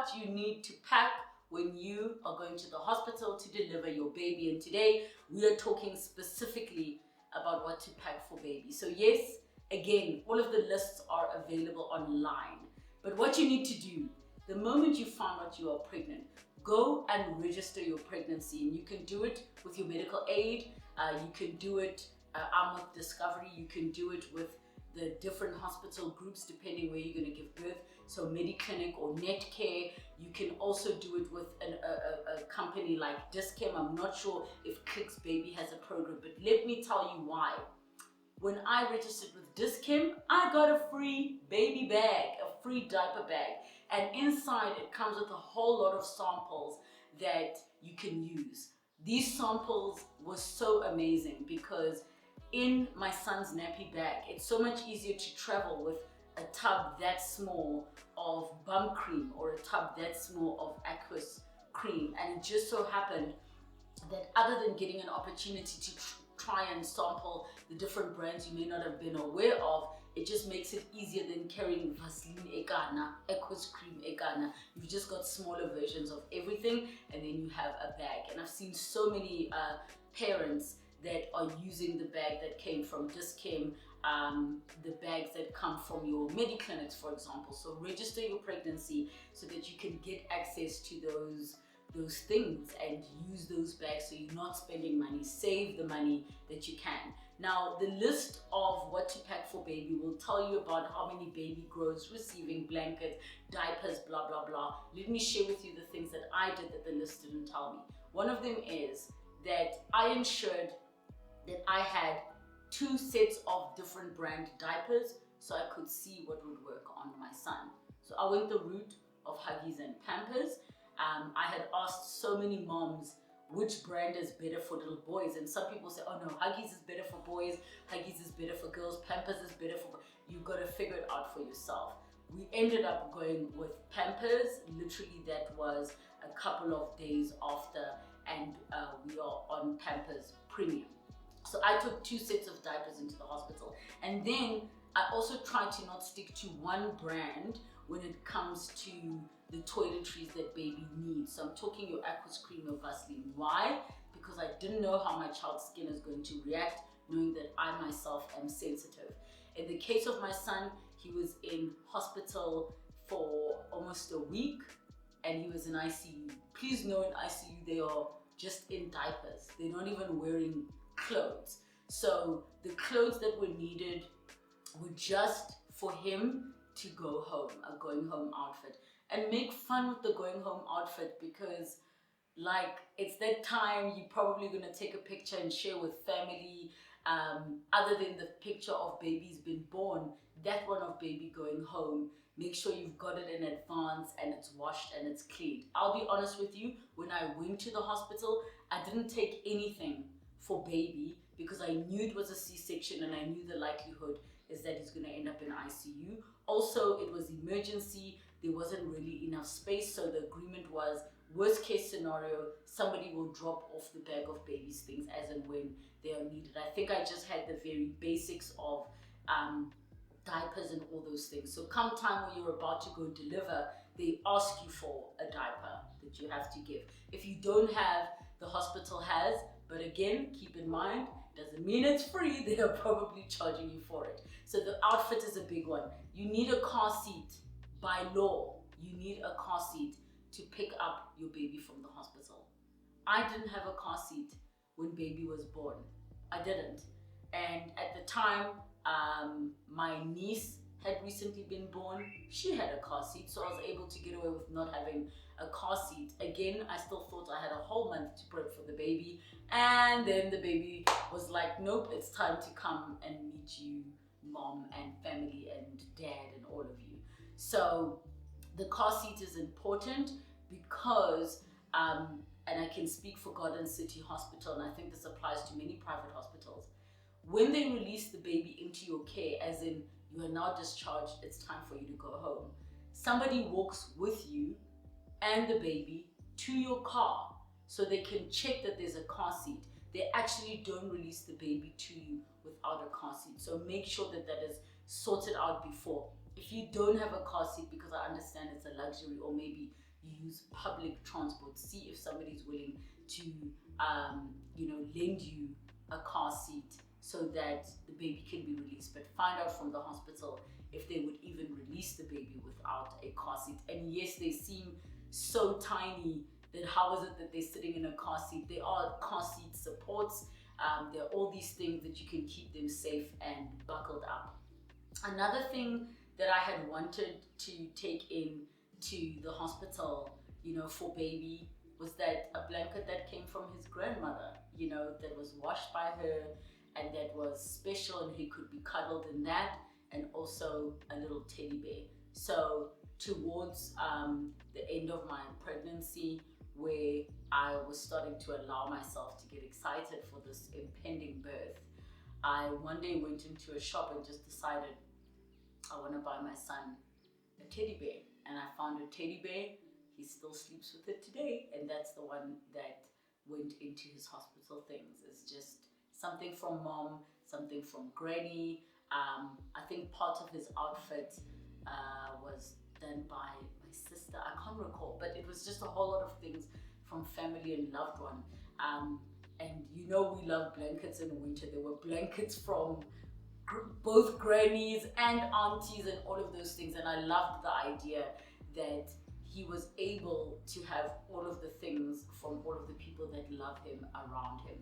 what you need to pack when you are going to the hospital to deliver your baby. And today we are talking specifically about what to pack for baby. So yes, again, all of the lists are available online. But what you need to do, the moment you find out you are pregnant, go and register your pregnancy. And you can do it with your medical aid. You can do it with Discovery. You can do it with the different hospital groups depending where you're going to give birth. So Mediclinic or Netcare. You can also do it with a company like Dischem. I'm not sure if Clicks Baby has a program, but let me tell you why. When I registered with Dischem, I got a free baby bag, a free diaper bag. And inside it comes with a whole lot of samples that you can use. These samples were so amazing because in my son's nappy bag, it's so much easier to travel with a tub that small of bum cream or a tub that small of aqueous cream. And it just so happened that other than getting an opportunity to try and sample the different brands you may not have been aware of, it just makes it easier than carrying Vaseline Egana, aqueous cream Egana. You've just got smaller versions of everything and then you have a bag. And I've seen so many parents that are using the bag that came from Dischem, the bags that come from your Mediclinics, for example. So register your pregnancy so that you can get access to those things and use those bags so you're not spending money. Save the money that you can. Now, the list of what to pack for baby will tell you about how many baby grows, receiving blankets, diapers, blah, blah, blah. Let me share with you the things that I did that the list didn't tell me. One of them is that I ensured that I had 2 sets of different brand diapers so I could see what would work on my son. So I went the route of Huggies and Pampers. I had asked so many moms which brand is better for little boys, and some people say, oh no, Huggies is better for boys, Huggies is better for girls, Pampers is better for... You've got to figure it out for yourself. We ended up going with Pampers. Literally that was a couple of days after, and we are on Pampers Premium. So I took 2 sets of diapers into the hospital, and then I also tried to not stick to one brand when it comes to the toiletries that baby needs. So I'm talking your aqueous cream or Vaseline. Why? Because I didn't know how my child's skin is going to react, knowing that I myself am sensitive. In the case of my son, he was in hospital for almost a week and he was in ICU. Please know in ICU they are just in diapers. They're not even wearing clothes. So the clothes that were needed were just for him to go home, a going home outfit. And make fun with the going home outfit because like it's that time you're probably going to take a picture and share with family. Other than the picture of baby's been born, that one of baby going home, make sure you've got it in advance and it's washed and it's cleaned. I'll be honest with you, when I went to the hospital, I didn't take anything for baby because I knew it was a C-section and I knew the likelihood is that he's going to end up in ICU. Also, it was emergency. There wasn't really enough space, so the agreement was worst case scenario, somebody will drop off the bag of baby's things as and when they are needed. I think I just had the very basics of diapers and all those things. So come time when you're about to go deliver, they ask you for a diaper that you have to give. If you don't have, the hospital has, but again, keep in mind, doesn't mean it's free. They are probably charging you for it. So the outfit is a big one. You need a car seat. By law, you need a car seat to pick up your baby from the hospital. I didn't have a car seat when baby was born. I didn't. And at the time, my niece had recently been born. She had a car seat, so I was able to get away with not having a car seat. Again, I still thought I had a whole month to prep for the baby. And then the baby was like, nope, it's time to come and meet you, mom and family and dad and all of you. So the car seat is important because, and I can speak for Garden City Hospital, and I think this applies to many private hospitals. When they release the baby into your care, as in you are now discharged, it's time for you to go home, somebody walks with you and the baby to your car so they can check that there's a car seat. They actually don't release the baby to you without a car seat. So make sure that that is sorted out before. If you don't have a car seat, because I understand it's a luxury, or maybe you use public transport. See if somebody's willing to, lend you a car seat so that the baby can be released. But find out from the hospital if they would even release the baby without a car seat. And yes, they seem so tiny that how is it that they're sitting in a car seat? There are car seat supports. There are all these things that you can keep them safe and buckled up. Another thing that I had wanted to take in to the hospital, for baby, was that a blanket that came from his grandmother, that was washed by her and that was special, and he could be cuddled in that, and also a little teddy bear. So towards the end of my pregnancy, where I was starting to allow myself to get excited for this impending birth, I one day went into a shop and just decided I want to buy my son a teddy bear. And I found a teddy bear. He still sleeps with it today, and that's the one that went into his hospital things. It's just something from mom, something from granny. I think part of his outfit was done by my sister. I can't recall, but it was just a whole lot of things from family and loved one. And we love blankets in winter. There were blankets from both grannies and aunties and all of those things. And I loved the idea that he was able to have all of the things from all of the people that love him around him.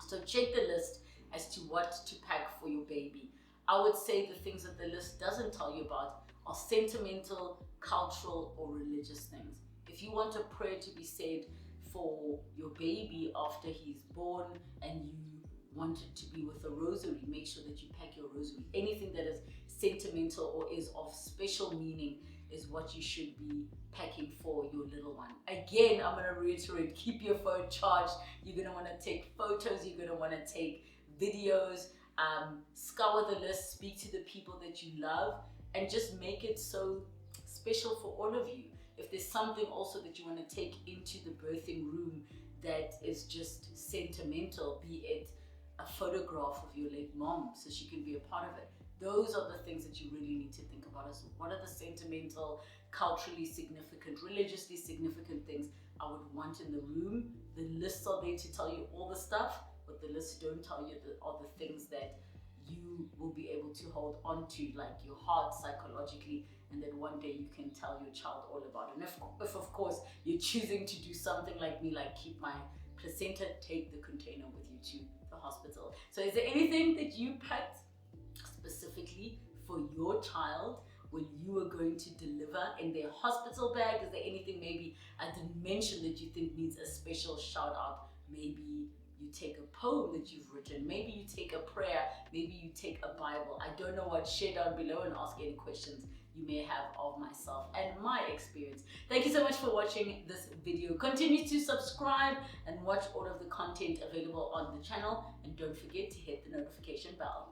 So check the list as to what to pack for your baby. I would say the things that the list doesn't tell you about are sentimental, cultural, or religious things. If you want a prayer to be said for your baby after he's born and you want it to be with a rosary, make sure that you pack your rosary. Anything that is sentimental or is of special meaning is what you should be packing for your little one. Again, I'm going to reiterate, keep your phone charged. You're going to want to take photos, you're going to want to take videos, scour the list, speak to the people that you love, and just make it so special for all of you. If there's something also that you want to take into the birthing room that is just sentimental, be it a photograph of your late mom so she can be a part of it. Those are the things that you really need to think about as what are the sentimental, culturally significant, religiously significant things I would want in the room. The lists are there to tell you all the stuff, but the lists don't tell you are the things that you will be able to hold on to, like your heart psychologically, and then one day you can tell your child all about it. And if of course you're choosing to do something like me, like keep my placenta, take the container with you to the hospital. So is there anything that you packed specifically for your child when you were going to deliver in their hospital bag? Is there anything maybe I didn't mention that you think needs a special shout out? Maybe you take a poem that you've written, maybe you take a prayer, maybe you take a Bible. I don't know what. Share down below and ask any questions you may have of myself and my experience. Thank you so much for watching this video. Continue to subscribe and watch all of the content available on the channel, and don't forget to hit the notification bell.